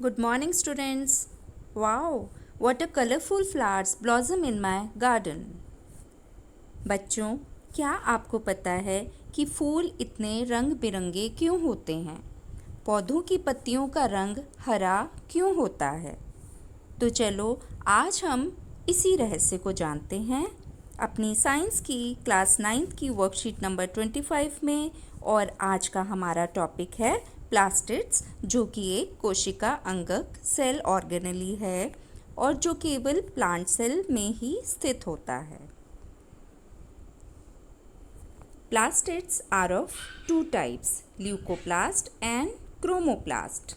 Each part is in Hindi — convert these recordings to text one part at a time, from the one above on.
Good morning, students. Wow, what a colorful flowers blossom in my garden. बच्चों, क्या आपको पता है कि फूल इतने रंग बिरंगे क्यों होते हैं? पौधों की पत्तियों का रंग हरा क्यों होता है? तो चलो आज हम इसी रहस्य को जानते हैं अपनी साइंस की क्लास 9th की वर्कशीट नंबर 25 में। और आज का हमारा टॉपिक है प्लास्टिड्स, जो कि एक कोशिका अंगक सेल ऑर्गेनेली है और जो केवल प्लांट सेल में ही स्थित होता है। Plastids are of two types, leucoplast and chromoplast.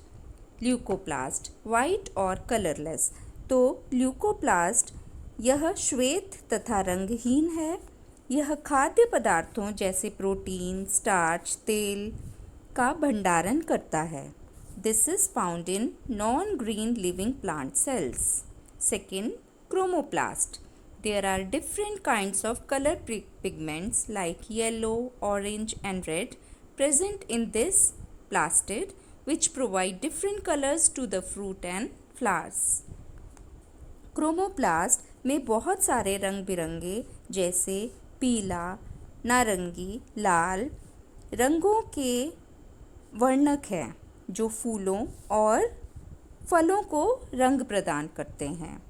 Leucoplast white और कलरलेस। तो ल्यूकोप्लास्ट यह श्वेत तथा रंगहीन है। यह खाद्य पदार्थों जैसे प्रोटीन, स्टार्च, तेल का भंडारण करता है। This is found in non green living plant cells. Second, chromoplast. There are different kinds of color pigments like yellow, orange and red present in this plastid, which provide different colors to the fruit and flowers. Chromoplast में बहुत सारे रंग बिरंगे जैसे पीला, नारंगी, लाल रंगों के वर्णक हैं जो फूलों और फलों को रंग प्रदान करते हैं।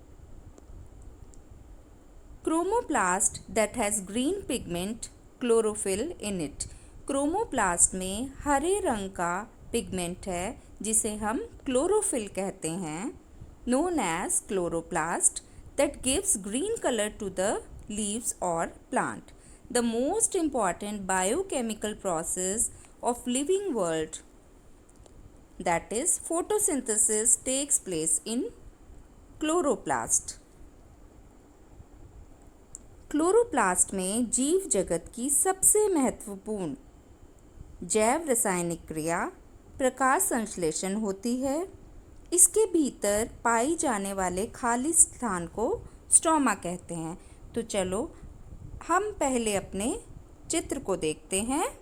Chromoplast that has green pigment chlorophyll in it. Chromoplast में हरे रंग का पिगमेंट है जिसे हम क्लोरोफिल कहते हैं, known as chloroplast, that gives green color to the leaves or plant. The most important biochemical process of living world, that is photosynthesis, takes place in chloroplast. Chloroplast में जीव जगत की सबसे महत्वपूर्ण जैव रासायनिक क्रिया प्रकाश संश्लेषण होती है। इसके भीतर पाई जाने वाले खाली स्थान को स्ट्रोमा कहते हैं। तो चलो हम पहले अपने चित्र को देखते हैं।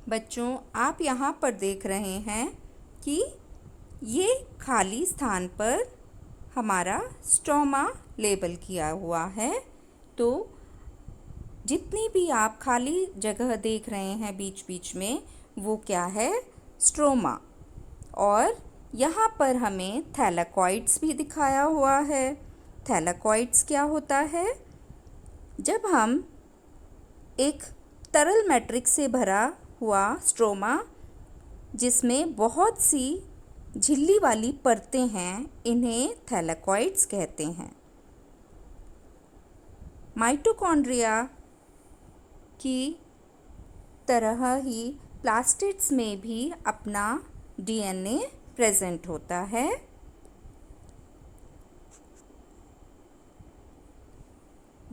बच्चों, आप यहाँ पर देख रहे हैं कि ये खाली स्थान पर हमारा स्ट्रोमा लेबल किया हुआ है। तो जितनी भी आप खाली जगह देख रहे हैं बीच बीच में, वो क्या है? स्ट्रोमा। और यहाँ पर हमें थैलाकॉइड्स भी दिखाया हुआ है। थैलाकॉइड्स क्या होता है? जब हम एक तरल मैट्रिक्स से भरा हुआ स्ट्रोमा जिसमें बहुत सी झिल्ली वाली परतें हैं, इन्हें थैलाकॉइड्स कहते हैं। माइटोकॉन्ड्रिया की तरह ही प्लास्टिड्स में भी अपना डीएनए प्रेजेंट होता है।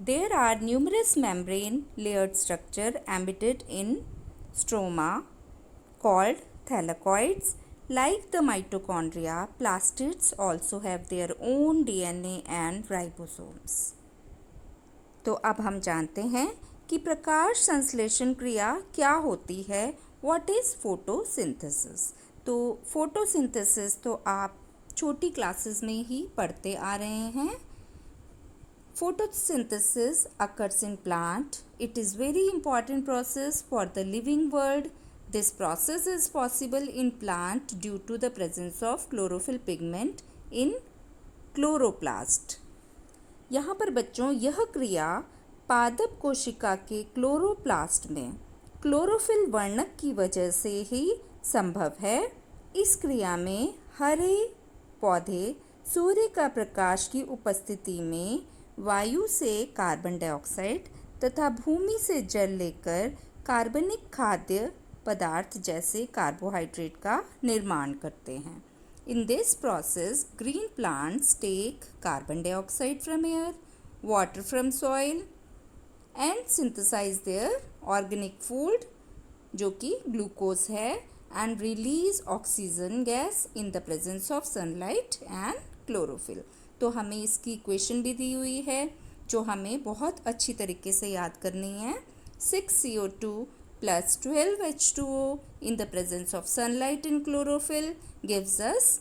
There are numerous membrane layered structure embedded in stroma called thylakoids. Like the mitochondria, plastids also have their own DNA and ribosomes. तो अब हम जानते हैं कि प्रकाश संश्लेषण क्रिया क्या होती है। What is photosynthesis? तो फोटोसिंथेसिस तो आप छोटी क्लासेस में ही पढ़ते आ रहे हैं। Photosynthesis occurs in plant. It is very important process for the living world. This process is possible in plant due to the presence of chlorophyll pigment in chloroplast. यहाँ पर बच्चों यह क्रिया पादप कोशिका के क्लोरोप्लास्ट में क्लोरोफिल वर्णक की वजह से ही संभव है। इस क्रिया में हरे पौधे सूर्य का प्रकाश की उपस्थिति में वायु से कार्बन डाइऑक्साइड तथा भूमि से जल लेकर कार्बनिक खाद्य पदार्थ जैसे कार्बोहाइड्रेट का निर्माण करते हैं। In this process, green plants take carbon dioxide from air, water from soil and synthesize their organic food जो कि ग्लूकोज है and release oxygen gas in the presence of sunlight and chlorophyll. तो हमें इसकी इक्वेशन भी दी हुई है जो हमें बहुत अच्छी तरीके से याद करनी है। 6CO2 plus 12H2O in the presence of sunlight in chlorophyll gives us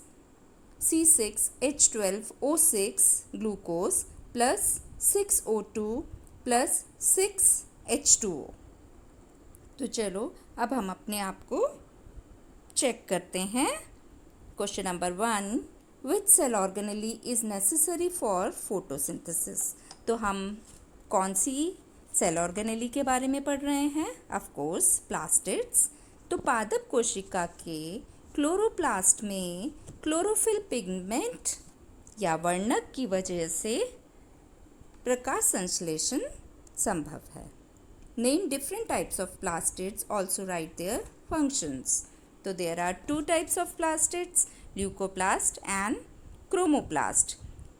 C6H12O6 glucose plus 6O2 plus 6H2O. तो चलो अब हम अपने आप को चेक करते हैं. Question number 1, which cell organelle is necessary for photosynthesis. तो हम कौन सी सेल ऑर्गेनेली के बारे में पढ़ रहे हैं? Of course plastids. तो पादप कोशिका के क्लोरोप्लास्ट में क्लोरोफिल पिगमेंट या वर्णक की वजह से प्रकाश संश्लेषण संभव है. Name different types of plastids, also write their functions. तो there are two types of plastids, leucoplast and chromoplast.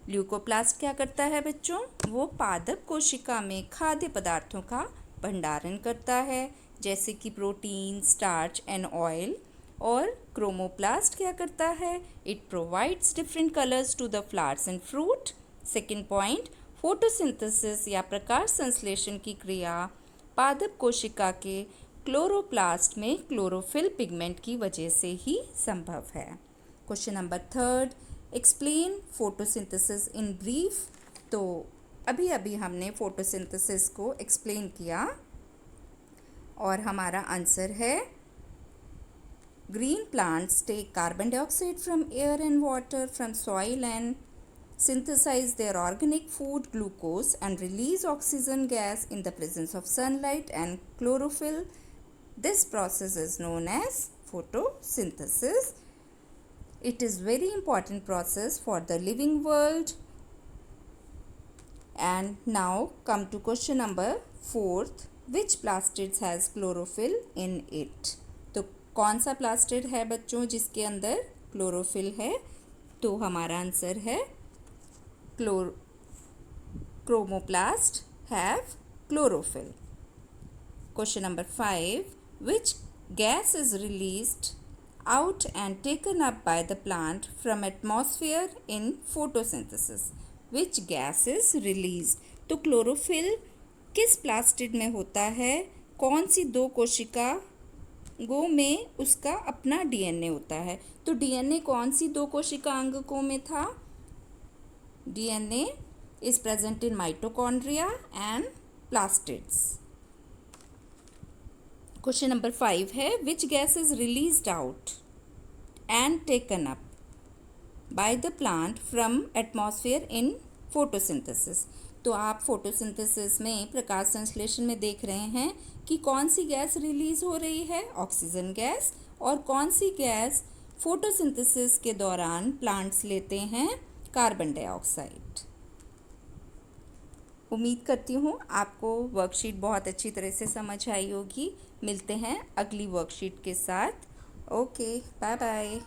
Leucoplast क्या करता है बच्चों? वो पादप कोशिका में खाद्य पदार्थों का भंडारण करता है, जैसे कि प्रोटीन, स्टार्च एंड ऑयल. और क्रोमोप्लास्ट क्या करता है? It provides different colours to the flowers and fruit. Second point, photosynthesis या प्रकाश संश्लेषण की क्रिया पादप कोशिका के क्लोरोप्लास्ट में क्लोरोफिल पिगमेंट की वजह से ही संभव है. Question number 3, explain photosynthesis in brief. तो अभी हमने फोटोसिंथेसिस को एक्सप्लेन किया और हमारा आंसर है green plants take carbon dioxide from air and water from soil and synthesize their organic food glucose and release oxygen gas in the presence of sunlight and chlorophyll. This process is known as photosynthesis. It is very important process for the living world. And now come to question number 4. Which plastids has chlorophyll in it? तो कौन सा प्लास्टिड है बच्चों जिसके अंदर क्लोरोफिल है? तो हमारा आंसर है chromoplast have chlorophyll. Question number 5, which gas is released out and taken up by the plant from atmosphere in photosynthesis? Which gas is released? तो क्लोरोफिल किस प्लास्टिड में होता है? कौन सी दो कोशिकाओं में उसका अपना डीएनए होता है? तो डीएनए कौन सी दो कोशिका अंगकों में था? DNA is present in mitochondria and plastids. Question number 5 है which gas is released out and taken up by the plant from atmosphere in photosynthesis. तो आप फोटोसिंथेसिस में प्रकाश संश्लेषण में देख रहे हैं कि कौन सी गैस रिलीज हो रही है? Oxygen gas. और कौन सी गैस फोटोसिंथेसिस के दौरान प्लांट्स लेते हैं? Carbon dioxide. उम्मीद करती हूँ आपको वर्कशीट बहुत अच्छी तरह से समझ आई होगी. मिलते हैं अगली वर्कशीट के साथ. Okay, bye bye.